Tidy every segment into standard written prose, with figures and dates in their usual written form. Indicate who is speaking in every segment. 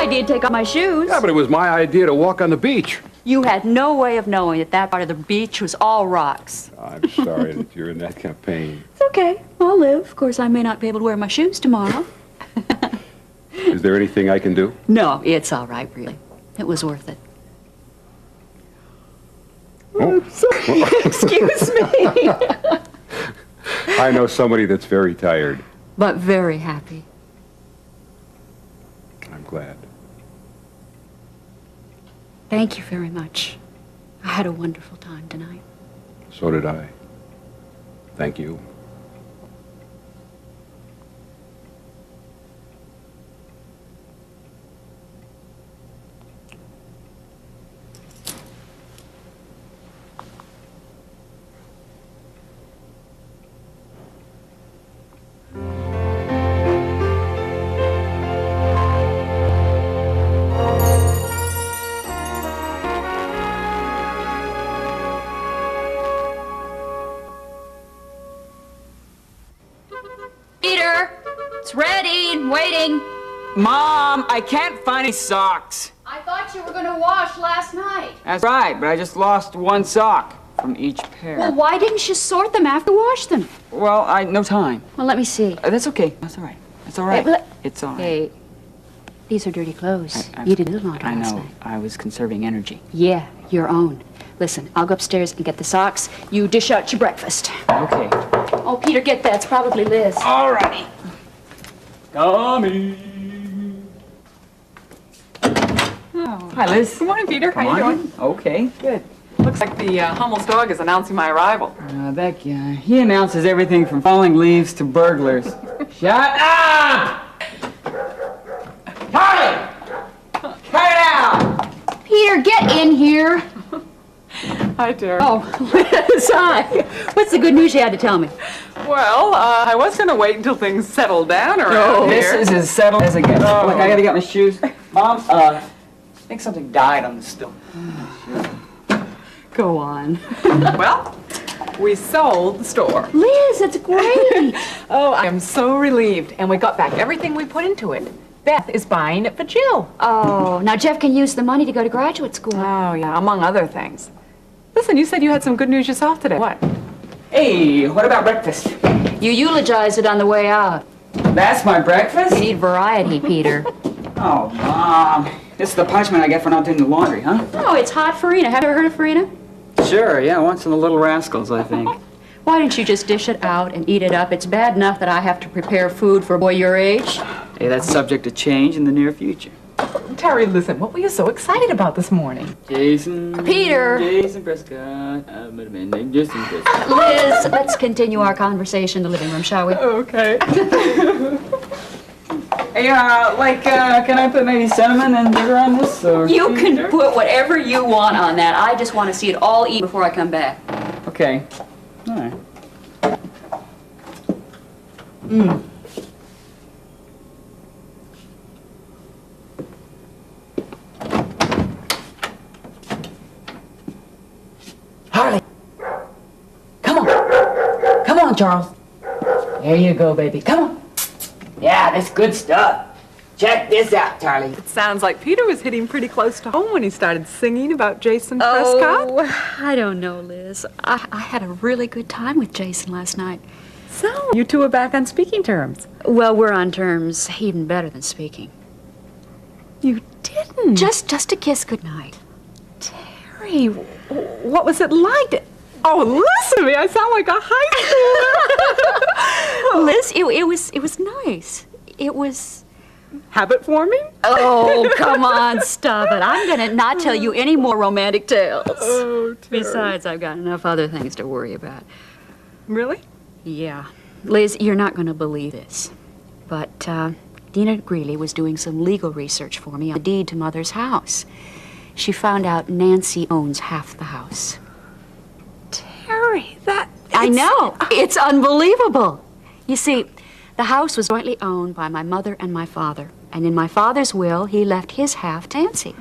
Speaker 1: idea to take off my shoes.
Speaker 2: Yeah, but it was my idea to walk on the beach.
Speaker 1: You had no way of knowing that that part of the beach was all rocks.
Speaker 2: I'm sorry that you're in that kind of pain.
Speaker 1: It's okay. I'll live. Of course, I may not be able to wear my shoes tomorrow.
Speaker 2: Is there anything I can do?
Speaker 1: No, it's all right, really. It was worth it.
Speaker 2: Oh.
Speaker 1: Excuse me.
Speaker 2: I know somebody that's very tired.
Speaker 1: But very happy.
Speaker 2: I'm glad.
Speaker 1: Thank you very much. I had a wonderful time tonight.
Speaker 2: So did I. Thank you.
Speaker 1: Peter, it's ready and waiting.
Speaker 3: Mom, I can't find any socks.
Speaker 1: I thought you were going to wash last night.
Speaker 3: That's right, but I just lost one sock from each pair.
Speaker 1: Well, why didn't you sort them after you washed them?
Speaker 3: Well, no time.
Speaker 1: Well, let me see.
Speaker 3: That's okay. That's all right. That's all right. It's all right.
Speaker 1: Hey, these are dirty clothes.
Speaker 3: I-
Speaker 1: You didn't laundry
Speaker 3: I
Speaker 1: last
Speaker 3: know.
Speaker 1: night.
Speaker 3: I was conserving energy.
Speaker 1: Yeah, your own. Listen, I'll go upstairs and get the socks. You dish out your breakfast.
Speaker 3: Okay.
Speaker 1: Oh, Peter, get that. It's probably Liz.
Speaker 3: All righty. Tommy.
Speaker 4: Oh.
Speaker 3: Hi, Liz.
Speaker 4: Good morning, Peter.
Speaker 3: Come
Speaker 4: How you
Speaker 3: on.
Speaker 4: doing?
Speaker 3: Okay, good.
Speaker 4: Looks like the Hummel's dog is announcing my arrival.
Speaker 3: That guy, he announces everything from falling leaves to burglars. Shut up! Harley! Cut it out!
Speaker 1: Peter, get in here.
Speaker 4: Hi, dear.
Speaker 1: Oh, Liz, hi. What's the good news you had to tell me?
Speaker 4: Well, I was going to wait until things settled down around
Speaker 3: This
Speaker 4: here.
Speaker 3: is as settled as it gets.
Speaker 4: Oh.
Speaker 3: Look, I gotta get my shoes. Mom, I think something died on the stove.
Speaker 1: Go on.
Speaker 4: Well, we sold the store.
Speaker 1: Liz, that's great.
Speaker 4: Oh, I am so relieved. And we got back everything we put into it. Beth is buying it for Jill.
Speaker 1: Oh, now Jeff can use the money to go to graduate school.
Speaker 4: Oh, yeah, among other things. Listen, you said you had some good news yourself today. What?
Speaker 3: Hey, what about breakfast?
Speaker 1: You eulogized it on the way out.
Speaker 3: That's my breakfast?
Speaker 1: You need variety, Peter.
Speaker 3: Oh, Mom. This is the punishment I get for not doing the laundry, huh?
Speaker 1: Oh, it's hot farina. Have you ever heard of farina?
Speaker 3: Sure, yeah, once in the Little Rascals, I think.
Speaker 1: Why don't you just dish it out and eat it up? It's bad enough that I have to prepare food for a boy your age.
Speaker 3: Hey, that's subject to change in the near future.
Speaker 4: Terry, listen, what were you so excited about this morning?
Speaker 3: Jason.
Speaker 1: Peter.
Speaker 3: Jason Prescott. Jason Prescott.
Speaker 1: Liz, let's continue our conversation in the living room, shall we?
Speaker 4: Okay.
Speaker 3: Hey, can I put maybe cinnamon and sugar on this? Or?
Speaker 1: You can put whatever you want on that. I just want to see it all eaten before I come back.
Speaker 3: Okay. All right. Harley! Come on! Come on, Charles! There you go, baby. Come on! Yeah, that's good stuff. Check this out, Charlie.
Speaker 4: It sounds like Peter was hitting pretty close to home when he started singing about Jason Prescott.
Speaker 1: Oh, I don't know, Liz. I had a really good time with Jason last night.
Speaker 4: So, you two are back on speaking terms.
Speaker 1: Well, we're on terms even better than speaking.
Speaker 4: You didn't?
Speaker 1: Just a kiss goodnight.
Speaker 4: Terry, what was it like? Oh, listen to me. I sound like a high schooler.
Speaker 1: Liz, it was nice. It was...
Speaker 4: Habit forming?
Speaker 1: Oh, come on, stop it. I'm going to not tell you any more romantic tales.
Speaker 4: Oh, Terry.
Speaker 1: Besides, I've got enough other things to worry about.
Speaker 4: Really?
Speaker 1: Yeah. Liz, you're not going to believe this, but Dina Greeley was doing some legal research for me on the deed to Mother's house. She found out Nancy owns half the house.
Speaker 4: Terry,
Speaker 1: I know. It's unbelievable. You see, the house was jointly owned by my mother and my father. And in my father's will, he left his half to Nancy.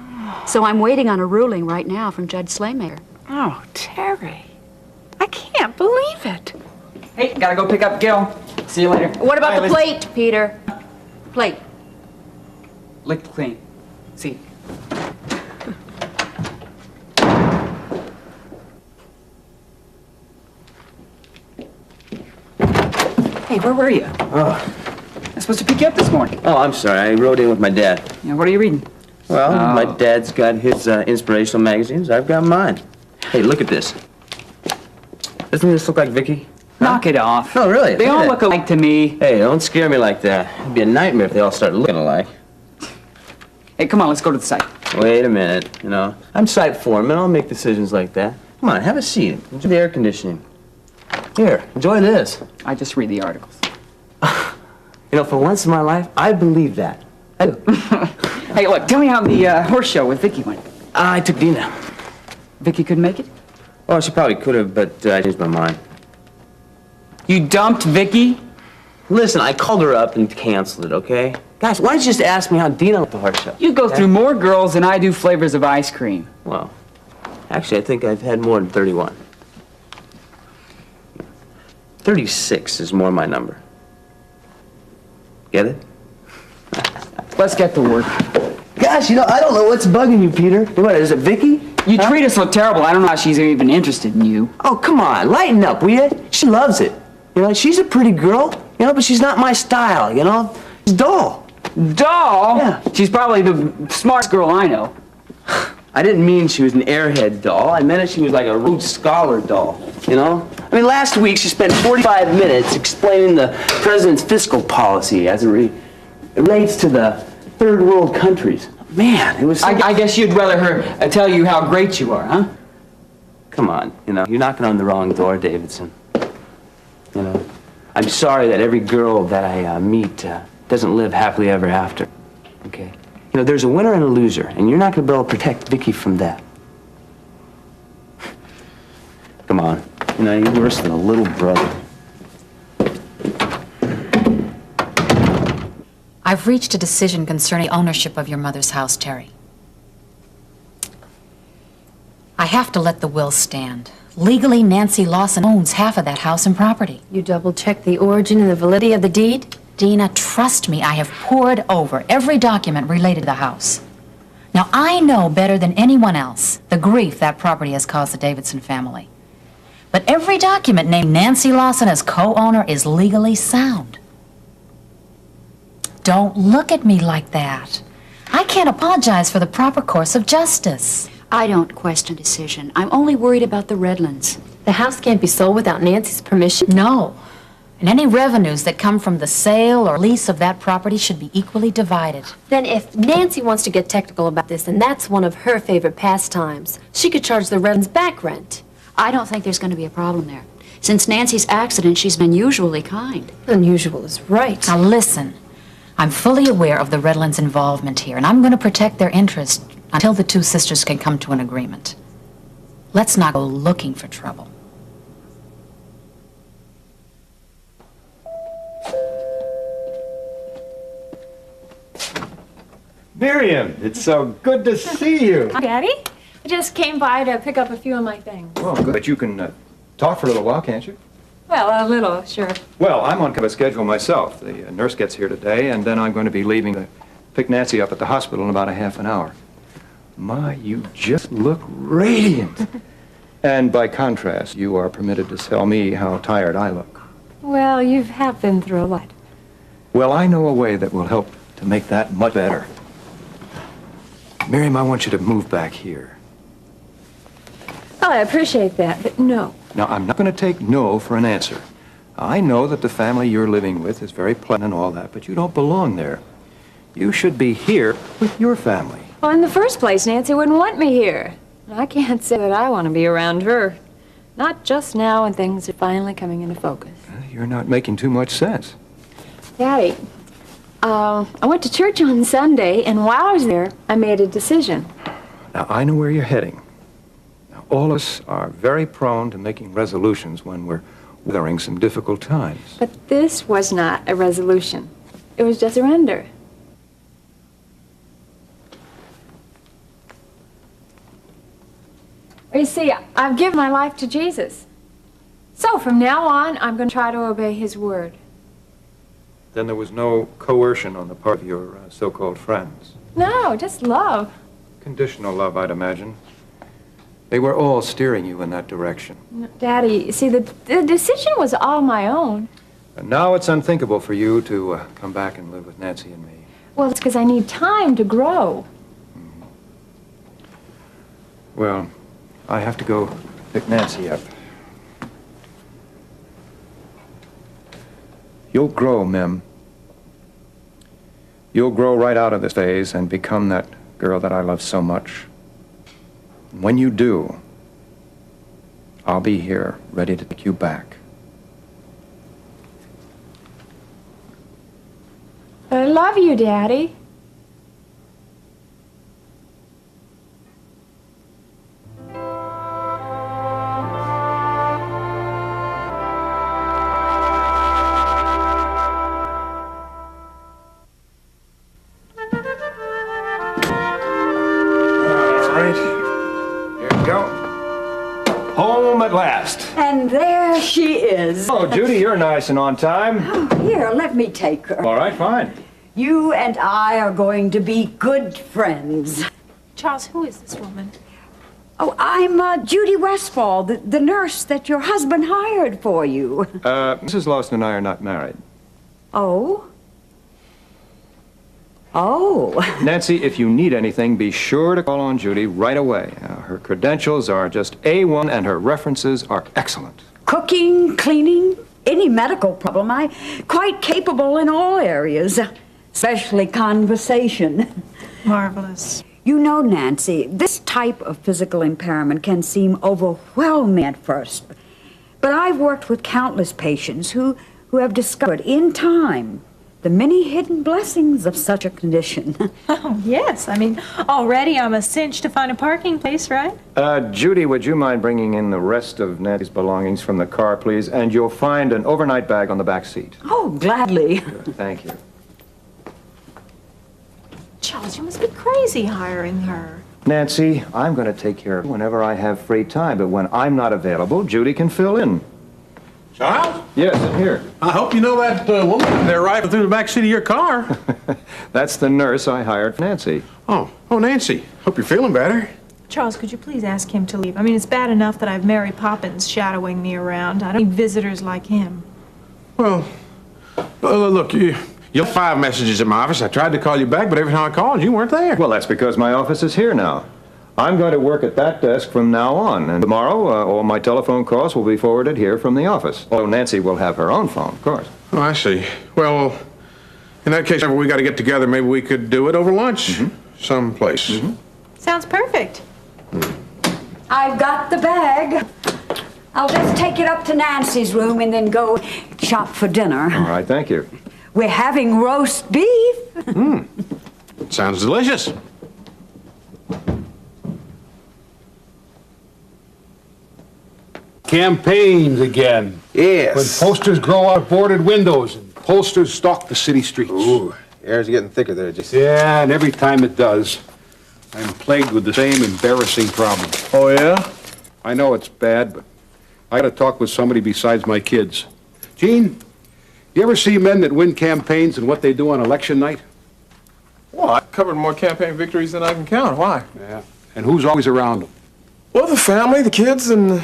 Speaker 1: So I'm waiting on a ruling right now from Judge Slaymaker.
Speaker 4: Oh, Terry. I can't believe it.
Speaker 3: Hey, gotta go pick up Gil. See you later.
Speaker 1: What about
Speaker 3: Bye,
Speaker 1: the
Speaker 3: Liz.
Speaker 1: plate, Peter? Plate.
Speaker 3: Lick clean. See. Hey, where were you?
Speaker 5: Oh.
Speaker 3: I was supposed to pick you up this morning.
Speaker 5: Oh, I'm sorry. I rode in with my dad.
Speaker 3: Yeah, what are you reading?
Speaker 5: Well,
Speaker 3: Oh.
Speaker 5: my dad's got his inspirational magazines. I've got mine. Hey, look at this. Doesn't this look like Vicky?
Speaker 3: Knock it off.
Speaker 5: No, really.
Speaker 3: They
Speaker 5: look
Speaker 3: all
Speaker 5: at
Speaker 3: look
Speaker 5: it.
Speaker 3: alike to me.
Speaker 5: Hey, don't scare me like that. It'd be a nightmare if they all started looking alike.
Speaker 3: Hey, come on, let's go to the site.
Speaker 5: Wait a minute, you know. I'm site foreman. I'll make decisions like that. Come on, have a seat. Enjoy the air conditioning. Here, enjoy this.
Speaker 3: I just read the articles.
Speaker 5: You know, for once in my life, I believe that. I do.
Speaker 3: Hey, look, tell me how the horse show with Vicky went.
Speaker 5: I took Dina.
Speaker 3: Vicky couldn't make it?
Speaker 5: Oh, she probably could have, but I changed my mind.
Speaker 3: You dumped Vicky?
Speaker 5: Listen, I called her up and canceled it, okay? Guys, why don't you just ask me how Dina liked the horse show?
Speaker 3: You go through more girls than I do flavors of ice cream.
Speaker 5: Well, actually, I think I've had more than 31. 36 is more my number. Get it?
Speaker 3: Let's get to work.
Speaker 5: Gosh, you know, I don't know what's bugging you, Peter. What, is it Vicky?
Speaker 3: You treat her so terrible, I don't know how she's even interested in you.
Speaker 5: Oh, come on, lighten up, will you? She loves it. You know, she's a pretty girl, you know, but she's not my style, you know? She's dull.
Speaker 3: Doll?
Speaker 5: Yeah.
Speaker 3: She's probably the smartest girl I know.
Speaker 5: I didn't mean she was an airhead doll. I meant she was like a Rhodes Scholar doll, you know? I mean, last week she spent 45 minutes explaining the president's fiscal policy as it relates to the third world countries. Man, it was so...
Speaker 3: I guess you'd rather her tell you how great you are, huh?
Speaker 5: Come on, you know, you're knocking on the wrong door, Davidson. You know, I'm sorry that every girl that I meet doesn't live happily ever after, okay? You know, there's a winner and a loser, and you're not going to be able to protect Vicky from that. Come on. You know, you're worse than a little brother.
Speaker 6: I've reached a decision concerning ownership of your mother's house, Terry. I have to let the will stand. Legally, Nancy Lawson owns half of that house and property.
Speaker 7: You double-checked the origin and the validity of the deed?
Speaker 6: Dina, trust me, I have pored over every document related to the house. Now, I know better than anyone else the grief that property has caused the Davidson family. But every document named Nancy Lawson as co-owner is legally sound. Don't look at me like that. I can't apologize for the proper course of justice.
Speaker 1: I don't question decision. I'm only worried about the Redlands.
Speaker 7: The house can't be sold without Nancy's permission?
Speaker 6: No. And any revenues that come from the sale or lease of that property should be equally divided.
Speaker 7: Then if Nancy wants to get technical about this, and that's one of her favorite pastimes, she could charge the Redlands back rent.
Speaker 1: I don't think there's going to be a problem there. Since Nancy's accident, she's been usually kind.
Speaker 7: Unusual is right.
Speaker 6: Now listen, I'm fully aware of the Redlands' involvement here, and I'm going to protect their interest until the two sisters can come to an agreement. Let's not go looking for trouble.
Speaker 8: Miriam, it's so good to see you.
Speaker 9: Hi, Daddy. I just came by to pick up a few of my things.
Speaker 8: Oh, good. But you can talk for a little while, can't you?
Speaker 9: Well, a little, sure.
Speaker 8: Well, I'm on kind of a schedule myself. The nurse gets here today, and then I'm going to be leaving to pick Nancy up at the hospital in about a half an hour. My, you just look radiant. And by contrast, you are permitted to tell me how tired I look.
Speaker 9: Well, you have been through a lot.
Speaker 8: Well, I know a way that will help to make that much better. Miriam, I want you to move back here.
Speaker 9: Well, I appreciate that, but no.
Speaker 8: Now, I'm not going to take no for an answer. I know that the family you're living with is very pleasant and all that, but you don't belong there. You should be here with your family.
Speaker 9: Well, in the first place, Nancy wouldn't want me here. I can't say that I want to be around her. Not just now when things are finally coming into focus.
Speaker 8: You're not making too much sense.
Speaker 9: Daddy, I went to church on Sunday, and while I was there, I made a decision.
Speaker 8: Now, I know where you're heading. Now, all of us are very prone to making resolutions when we're weathering some difficult times.
Speaker 9: But this was not a resolution. It was just surrender. You see, I've given my life to Jesus. So from now on, I'm going to try to obey his word.
Speaker 8: Then there was no coercion on the part of your so-called friends.
Speaker 9: No, just love.
Speaker 8: Conditional love, I'd imagine. They were all steering you in that direction.
Speaker 9: Daddy, see, the decision was all my own.
Speaker 8: And now it's unthinkable for you to come back and live with Nancy and me.
Speaker 9: Well, it's because I need time to grow.
Speaker 8: Well, I have to go pick Nancy up. You'll grow, Mem. You'll grow right out of this phase and become that girl that I love so much. And when you do, I'll be here, ready to take you back.
Speaker 9: I love you, Daddy.
Speaker 8: Home at last.
Speaker 10: And there she is.
Speaker 8: Oh, Judy, you're nice and on time.
Speaker 10: Here, let me take her.
Speaker 8: All right, fine.
Speaker 10: You and I are going to be good friends.
Speaker 9: Charles, who is this woman?
Speaker 10: Oh, I'm Judy Westfall, the nurse that your husband hired for you.
Speaker 8: Mrs. Lawson and I are not married.
Speaker 10: Oh? Oh.
Speaker 8: Nancy, if you need anything, be sure to call on Judy right away. Her credentials are just A1 and her references are excellent.
Speaker 10: Cooking, cleaning, any medical problem. I'm quite capable in all areas, especially conversation.
Speaker 9: Marvelous.
Speaker 10: You know, Nancy, this type of physical impairment can seem overwhelming at first. But I've worked with countless patients who have discovered in time the many hidden blessings of such a condition.
Speaker 11: Oh, yes. I mean, already I'm a cinch to find a parking place, right?
Speaker 8: Judy, would you mind bringing in the rest of Nancy's belongings from the car, please? And you'll find an overnight bag on the back seat.
Speaker 10: Oh, gladly.
Speaker 8: Good, thank you.
Speaker 11: Charles, you must be crazy hiring her.
Speaker 8: Nancy, I'm going to take care of her whenever I have free time, but when I'm not available, Judy can fill in.
Speaker 12: Charles?
Speaker 8: Yes, in here.
Speaker 12: I hope you know that woman there right through the back seat of your car.
Speaker 8: That's the nurse I hired for Nancy.
Speaker 12: Oh, Nancy. Hope you're feeling better.
Speaker 11: Charles, could you please ask him to leave? I mean, it's bad enough that I've Mary Poppins shadowing me around. I don't need visitors like him.
Speaker 12: Well, look, you left 5 messages at my office. I tried to call you back, but every time I called, you weren't there.
Speaker 8: Well, that's because my office is here now. I'm going to work at that desk from now on, and tomorrow all my telephone calls will be forwarded here from the office. Although Nancy will have her own phone, of course.
Speaker 12: Oh, I see. Well, in that case, whenever we got to get together, maybe we could do it over lunch someplace.
Speaker 11: Sounds perfect.
Speaker 10: I've got the bag. I'll just take it up to Nancy's room and then go shop for dinner.
Speaker 8: All right, thank you.
Speaker 10: We're having roast beef.
Speaker 12: Sounds delicious.
Speaker 13: Campaigns again.
Speaker 14: Yes.
Speaker 13: When posters grow out of boarded windows and posters stalk the city streets.
Speaker 14: Ooh, air's getting thicker there, Jason.
Speaker 13: Yeah, and every time it does, I'm plagued with the same embarrassing problem.
Speaker 12: Oh, yeah?
Speaker 13: I know it's bad, but I gotta talk with somebody besides my kids. Gene, you ever see men that win campaigns and what they do on election night?
Speaker 15: Well, I've covered more campaign victories than I can count. Why?
Speaker 13: Yeah. And who's always around them?
Speaker 15: Well, the family, the kids, and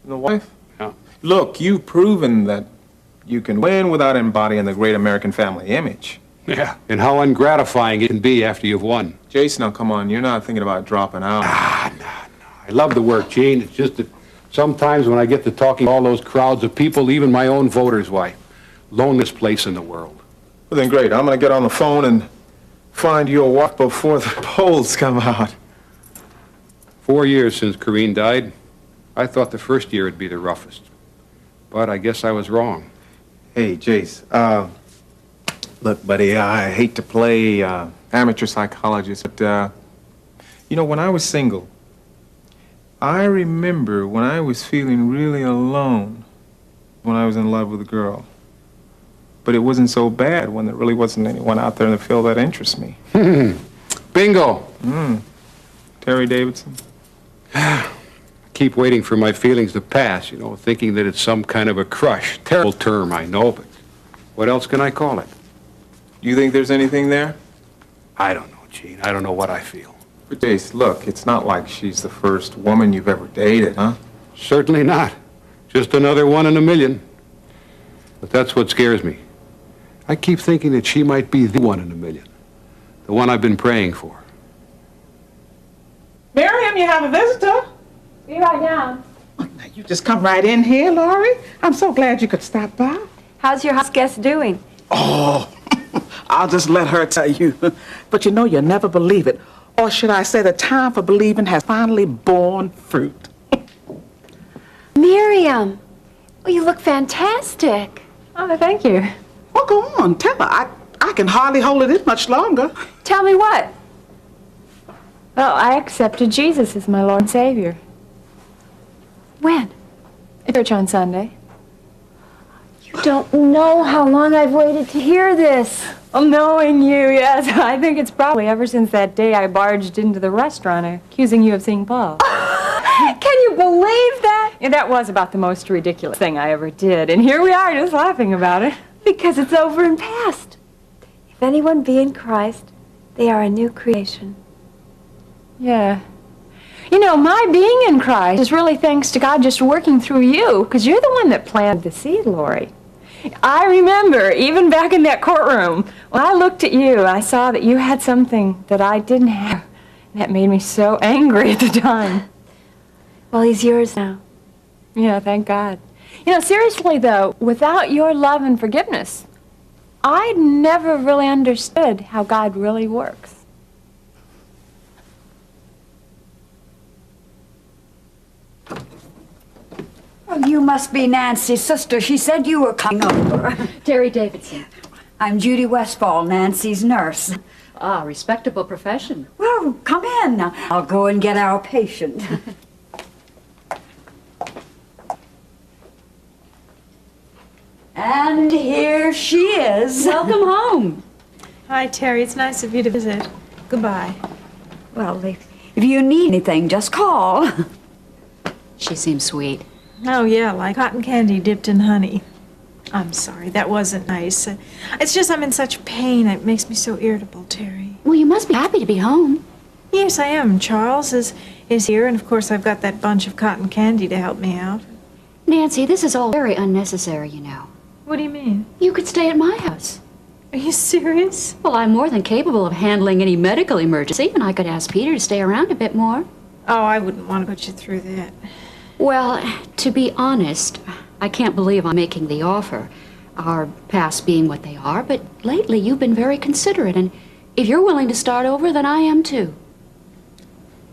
Speaker 15: the wife.
Speaker 13: Yeah.
Speaker 15: Look, you've proven that you can win without embodying the great American family image.
Speaker 13: Yeah. And how ungratifying it can be after you've won.
Speaker 15: Jason, now come on, you're not thinking about dropping out.
Speaker 13: No. I love the work, Gene. It's just that sometimes when I get to talking to all those crowds of people, even my own voters, why, loneliest place in the world.
Speaker 15: Well, then great. I'm going to get on the phone and find your wife before the polls come out.
Speaker 13: 4 years since Corrine died. I thought the first year would be the roughest. But I guess I was wrong.
Speaker 15: Hey, Jace. Look, buddy, I hate to play amateur psychologist, but, you know, when I was single, I remember when I was feeling really alone when I was in love with a girl. But it wasn't so bad when there really wasn't anyone out there in the field that interests me.
Speaker 13: Bingo!
Speaker 15: Terry Davidson.
Speaker 13: Keep waiting for my feelings to pass, you know, thinking that it's some kind of a crush. Terrible term, I know, but what else can I call it?
Speaker 15: You think there's anything there?
Speaker 13: I don't know, Gene. I don't know what I feel.
Speaker 15: But Jace, look, it's not like she's the first woman you've ever dated, huh?
Speaker 13: Certainly not. Just another one in a million. But that's what scares me. I keep thinking that she might be the one in a million. The one I've been praying for.
Speaker 16: Miriam, you have a visitor.
Speaker 7: Be right down.
Speaker 16: Now, you just come right in here, Laurie. I'm so glad you could stop by.
Speaker 9: How's your house guest doing?
Speaker 16: Oh, I'll just let her tell you. But you know, you'll never believe it. Or should I say the time for believing has finally borne fruit.
Speaker 7: Miriam, well, you look fantastic.
Speaker 9: Oh, thank you.
Speaker 16: Well, go on, tell her. I can hardly hold it in much longer.
Speaker 9: Tell me what? Well, I accepted Jesus as my Lord and Savior.
Speaker 7: When?
Speaker 9: At church on Sunday.
Speaker 7: You don't know how long I've waited to hear this.
Speaker 9: Well, knowing you, yes. I think it's probably ever since that day I barged into the restaurant accusing you of seeing Paul.
Speaker 7: Can you believe that?
Speaker 9: Yeah, that was about the most ridiculous thing I ever did. And here we are just laughing about it.
Speaker 7: Because it's over and past. If anyone be in Christ, they are a new creation.
Speaker 9: Yeah. You know, my being in Christ is really thanks to God just working through you, because you're the one that planted the seed, Laurie. I remember, even back in that courtroom, when I looked at you, I saw that you had something that I didn't have. And that made me so angry at the time.
Speaker 7: Well, he's yours now.
Speaker 9: Yeah, thank God. You know, seriously, though, without your love and forgiveness, I'd never really understood how God really works.
Speaker 10: Well, you must be Nancy's sister. She said you were coming over.
Speaker 1: Terry Davidson.
Speaker 10: I'm Judy Westfall, Nancy's nurse.
Speaker 1: Ah, respectable profession.
Speaker 10: Well, come in. Now, I'll go and get our patient. And here she is.
Speaker 1: Welcome home.
Speaker 11: Hi, Terry. It's nice of you to visit. Goodbye.
Speaker 10: Well, if you need anything, just call.
Speaker 1: She seems sweet.
Speaker 11: Oh, yeah, like cotton candy dipped in honey. I'm sorry, that wasn't nice. It's just I'm in such pain. It makes me so irritable, Terry.
Speaker 1: Well, you must be happy to be home.
Speaker 11: Yes, I am. Charles is here, and of course I've got that bunch of cotton candy to help me out.
Speaker 1: Nancy, this is all very unnecessary, you know.
Speaker 11: What do you mean?
Speaker 1: You could stay at my house.
Speaker 11: Are you serious?
Speaker 1: Well, I'm more than capable of handling any medical emergency, and I could ask Peter to stay around a bit more.
Speaker 11: Oh, I wouldn't want to put you through that.
Speaker 1: Well, to be honest, I can't believe I'm making the offer, our past being what they are, but lately you've been very considerate, and if you're willing to start over, then I am too.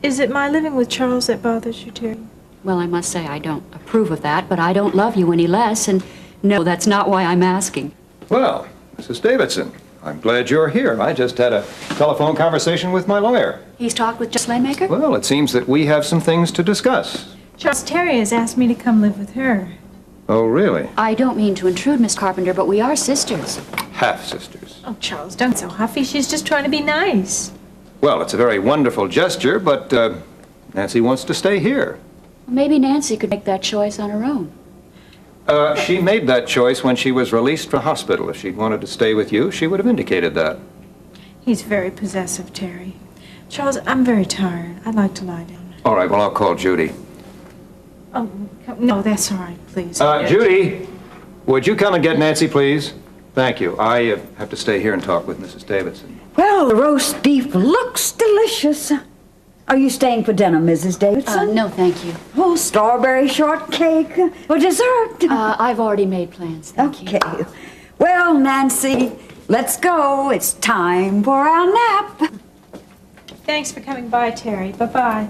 Speaker 11: Is it my living with Charles that bothers you, Terry?
Speaker 1: Well, I must say I don't approve of that, but I don't love you any less, and no, that's not why I'm asking.
Speaker 8: Well, Mrs. Davidson, I'm glad you're here. I just had a telephone conversation with my lawyer.
Speaker 1: He's talked with Judge Slaymaker?
Speaker 8: Well, it seems that we have some things to discuss.
Speaker 11: Charles, Terry has asked me to come live with her.
Speaker 8: Oh, really?
Speaker 1: I don't mean to intrude, Miss Carpenter, but we are sisters.
Speaker 8: Half-sisters.
Speaker 11: Oh, Charles, don't be so huffy. She's just trying to be nice.
Speaker 8: Well, it's a very wonderful gesture, but Nancy wants to stay here.
Speaker 1: Maybe Nancy could make that choice on her own.
Speaker 8: She made that choice when she was released from hospital. If she'd wanted to stay with you, she would have indicated that.
Speaker 11: He's very possessive, Terry. Charles, I'm very tired. I'd like to lie down.
Speaker 8: All right, well, I'll call Judy.
Speaker 11: Oh, no, that's all right, please.
Speaker 8: Judy, would you come and get Nancy, please? Thank you. I have to stay here and talk with Mrs. Davidson.
Speaker 10: Well, the roast beef looks delicious. Are you staying for dinner, Mrs. Davidson?
Speaker 1: No, thank you.
Speaker 10: Oh, strawberry shortcake for dessert.
Speaker 1: I've already made plans, thank you.
Speaker 10: Okay. Well, Nancy, let's go. It's time for our nap.
Speaker 11: Thanks for coming by, Terry. Bye-bye.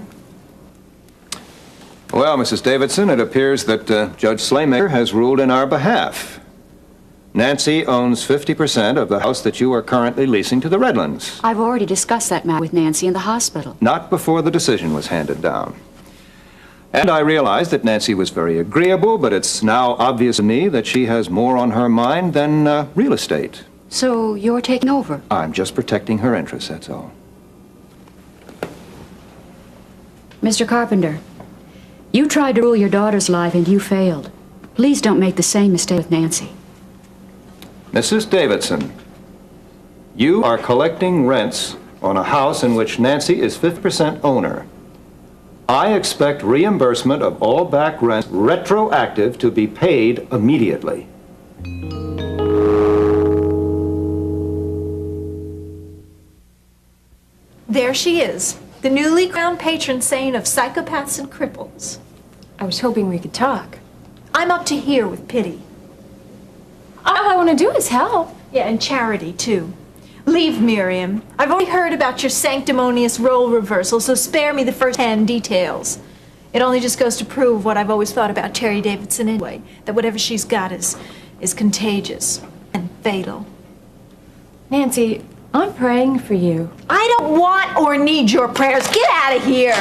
Speaker 8: Well, Mrs. Davidson, it appears that Judge Slaymaker has ruled in our behalf. Nancy owns 50% of the house that you are currently leasing to the Redlands.
Speaker 1: I've already discussed that matter with Nancy in the hospital.
Speaker 8: Not before the decision was handed down. And I realize that Nancy was very agreeable, but it's now obvious to me that she has more on her mind than real estate.
Speaker 1: So you're taking over?
Speaker 8: I'm just protecting her interests, that's all.
Speaker 1: Mr. Carpenter, you tried to rule your daughter's life and you failed. Please don't make the same mistake with Nancy.
Speaker 8: Mrs. Davidson, you are collecting rents on a house in which Nancy is 50% owner. I expect reimbursement of all back rent retroactive to be paid immediately.
Speaker 11: There she is, the newly crowned patron saint of psychopaths and cripples.
Speaker 9: I was hoping we could talk.
Speaker 11: I'm up to here with pity.
Speaker 9: All I want to do is help.
Speaker 11: Yeah, and charity, too. Leave, Miriam. I've already heard about your sanctimonious role reversal, so spare me the first-hand details. It only just goes to prove what I've always thought about Terry Davidson anyway, that whatever she's got is contagious and fatal.
Speaker 9: Nancy, I'm praying for you.
Speaker 11: I don't want or need your prayers. Get out of here.